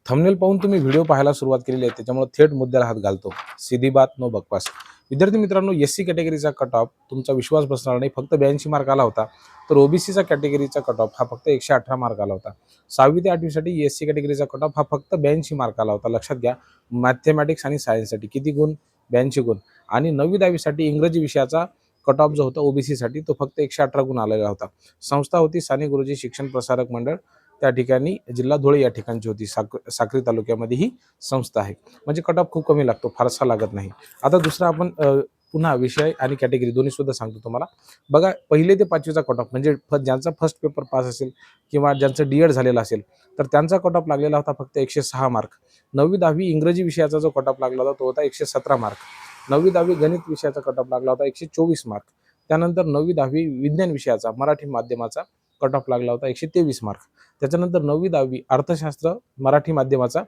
Thumbnail पाहून तुम्ही video पाहायला सुरुवात केलेली आहे, त्याच्यामुळे थेट मुद्द्याला हात घालतो. सीधी बात नो बकवास. विद्यार्थी मित्रांनो, एससी कॅटेगरीचा कट ऑफ तुमचा विश्वास बसणार नाही, फक्त 82 मार्क आला होता. तर ओबीसीचा कॅटेगरीचा कट ऑफ हा फक्त 118 मार्क आला होता. 6वी ते 8वी साठी एससी कॅटेगरीचा कट ऑफ हा फक्त 82 मार्क आला होता. लक्षात घ्या, मॅथमॅटिक्स आणि सायन्ससाठी किती गुण? 82 गुण. आणि 9वी 10वी साठी इंग्रजी विषयाचा कट ऑफ जो होता ओबीसीसाठी तो फक्त 118 गुण आलेला होता. संस्था होती साने गुरुजी शिक्षण प्रसारक मंडळ, त्या ठिकाणी जिल्हा धुळे या ठिकाणची होती. साक्री तालुक्यामध्ये ही संस्था आहे. म्हणजे कट ऑफ खूप कमी लागतो, फारसा लागत नाही. आता दुसरा आपण पुन्हा विषय आणि कॅटेगरी दोन्ही सुद्धा सांगतो तुम्हाला. बघा, 1ली ते 5वीचा कट ऑफ म्हणजे ज्यांचा फर्स्ट पेपर पास असेल किंवा ज्यांचं डीएड झालेलं असेल तर त्यांचा कट ऑफ लागलेला होता फक्त 106 मार्क. 9वी 10वी इंग्रजी विषयाचा जो कट ऑफ लागला होता तो होता 117 मार्क. 9वी 10वी गणित विषयाचा कट ऑफ लागला होता 124 मार्क. त्यानंतर 9वी 10वी विज्ञान विषयाचा मराठी माध्यमाचा कट ऑफ लागला होता 123 मार्क. त्याच्यानंतर 9वी 10वी अर्थशास्त्र मराठी माध्यमाचा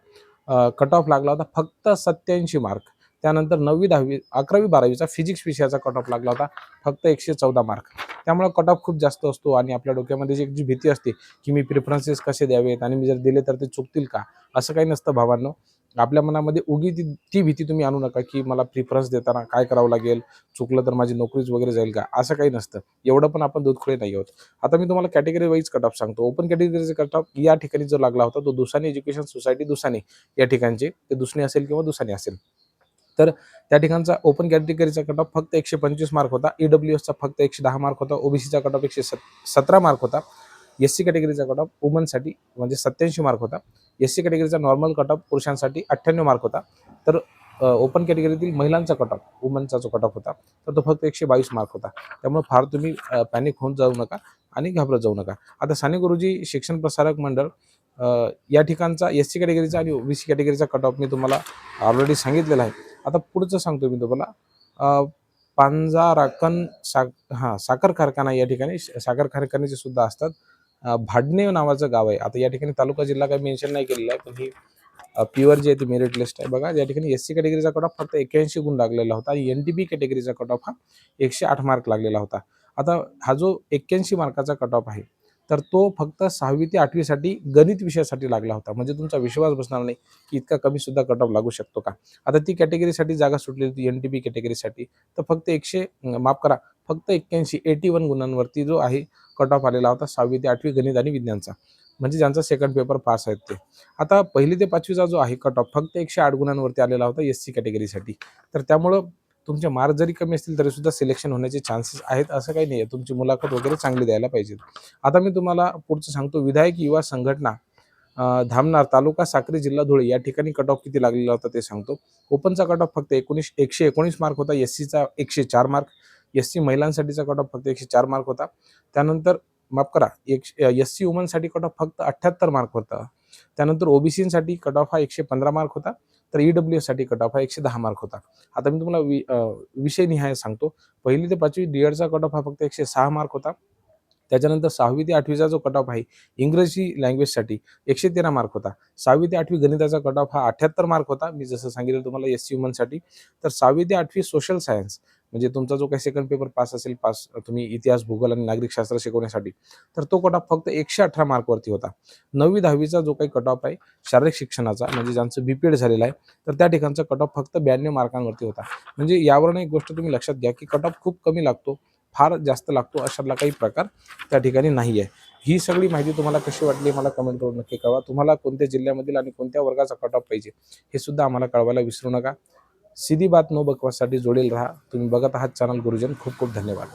कट ऑफ लागला होता फक्त 87 मार्क. त्यानंतर 9वी 10वी 11वी 12वीचा फिजिक्स विषयाचा कट ऑफ लागला होता फक्त 114 मार्क. त्यामुळे कट ऑफ खूप जास्त असतो आणि आपल्या डोक्यामध्ये जी भीती असते की मी प्रिफरन्सेस कसे द्यावेत आणि मी जर दिले तर ते चुकतील का, असं काही नसतं भावांनो. आपल्या मनामध्ये उगी ती भीती तुम्ही आणू नका की मला प्रिफरन्स देताना काय करावं लागेल, चुकलं तर माझी नोकरीच वगैरे जाईल का, असं काही नसतं. एवढं पण आपण दूधखोळे नाही आहोत. आता मी तुम्हाला कॅटेगरी वाईज कट ऑफ सांगतो. ओपन कॅटेगरीचा कट ऑफ या ठिकाणी जो लागला होता तो दुसानी एज्युकेशन सोसायटी दुसानी या ठिकाणचे, ते दुसणी असेल किंवा दुसानी असेल. तर त्या ठिकाणचा ओपन कॅटेगरीचा कट ऑफ फक्त 125 मार्क होता. ईडब्ल्यूएसचा फक्त 110 मार्क होता. ओबीसीचा कट ऑफ 117 मार्क होता. एससी कॅटेगरीचा कट ऑफ वुमनसाठी म्हणजे 87 मार्क होता. एससी कॅटेगरीचा नॉर्मल कट ऑफ पुरुषांसाठी 98 मार्क होता. तर ओपन कॅटेगरीतील महिलांचा कट ऑफ वुमनचा जो कट ऑफ होता तर तो फक्त 122 मार्क होता. त्यामुळे फार तुम्ही पॅनिक होऊन जाऊ नका आणि घाबरत जाऊ नका. आता साने गुरुजी शिक्षण प्रसारक मंडळ या ठिकाणचा एससी कॅटेगरीचा आणि ओबीसी कॅटेगरीचा कट ऑफ मी तुम्हाला ऑलरेडी सांगितलेला आहे. आता पुढचं सांगतो मी तुम्हाला. पांजाराकन साखर कारखाना या ठिकाणी साखर कारखान्याचे सुद्धा असतात. भाडणे नावाचं गाव आहे. आता या ठिकाणी तालुका जिल्हा काही मेन्शन नाही केलेला आहे, पण ही प्युअर जी आहे ती मेरिट लिस्ट आहे. बघा, या ठिकाणी एससी कॅटेगरीचा कट ऑफ फक्त 81 गुण लागलेला होता आणि एनटीबी कॅटेगरीचा कट ऑफ हा 108 मार्क लागलेला होता. आता हा जो 81 मार्काचा कट ऑफ आहे तर तो फक्त 6वी ते 8वी साठी गणित विषयासाठी लागला होता. म्हणजे तुमचा विश्वास बसणार नाही की इतका कमी सुद्धा कट ऑफ लागू शकतो का. आता ती कॅटेगरीसाठी जागा सुटली होती एनटीबी कॅटेगरीसाठी, तर फक्त फक्त 81 गुणांवरती जो आहे कट ऑफ आलेला होता 6वी ते 8वी गणित आणि विज्ञानचा, म्हणजे ज्यांचा सेकंड पेपर पास आहेत ते. आता 1ली ते 5वीचा जो आहे कट ऑफ फक्त 108 गुणांवरती आलेला होता एससी कॅटेगरीसाठी. तर त्यामुळं तुमचे मार्क जरी कमी असतील तरी सुद्धा सिलेक्शन होण्याचे चान्सेस आहेत, असं काही नाही आहे. तुमची मुलाखत वगैरे चांगली द्यायला पाहिजे. आता मी तुम्हाला पुढचं सांगतो. विधायक युवा संघटना धामनार तालुका साक्री जिल्हा धुळे या ठिकाणी कट ऑफ किती लागलेला होता ते सांगतो. ओपनचा कट ऑफ फक्त 119 मार्क होता. एससीचा 104 मार्क. एससी महिलांसाठीचा कट ऑफ फक्त 104 मार्क होता. त्यानंतर माफ करा, एससी वुमनसाठी कट ऑफ फक्त 78 मार्क होता. त्यानंतर ओबीसीसाठी कट ऑफ हा 115 मार्क होता. तर ईडब्ल्यूएस साठी कट ऑफ हा 110 मार्क होता. आता मी तुम्हाला विषय निहाय सांगतो. 1ली ते 5वी डीएडचा कट ऑफ हा फक्त 106 मार्क होता. त्याच्यानंतर 6वी ते 8वीचा जो कट ऑफ आहे इंग्रजी लँग्वेजसाठी 113 मार्क होता. 6वी ते 8वी गणिताचा कट ऑफ हा 78 मार्क होता. मी जसं सांगितलं तुम्हाला एससी वुमनसाठी. तर 6वी ते 8वी सोशल सायन्स म्हणजे तुमचा जो काही सेकंड पेपर पास असेल, तुम्ही इतिहास, भूगोल आणि नागरिकशास्त्र शिकवण्यासाठी, तर तो कट ऑफ फक्त 118 मार्कवरती होता. 9वी 10वीचा जो काही कट ऑफ आहे शारीरिक शिक्षणाचा म्हणजे ज्यांचं बीपीएड झालेलं आहे तर त्या ठिकाणचा कट ऑफ फक्त 92 मार्कांवरती होता. म्हणजे यावरून एक गोष्ट तुम्ही लक्षात घ्या की कट ऑफ खूप कमी लागतो, फार जास्त लागतो अशातला काही प्रकार त्या ठिकाणी नाही आहे. ही सगळी माहिती तुम्हाला कशी वाटली मला कमेंट करून नक्की कळवा. तुम्हाला कोणत्या जिल्ह्यामधील आणि कोणत्या वर्गाचा कट ऑफ पाहिजे हे सुद्धा आम्हाला कळवायला विसरू नका. सीधी बात नो बकवाससाठी जोडेल राहा. तुम्ही बघत आहात चॅनल गुरुजन. खूप खूप धन्यवाद.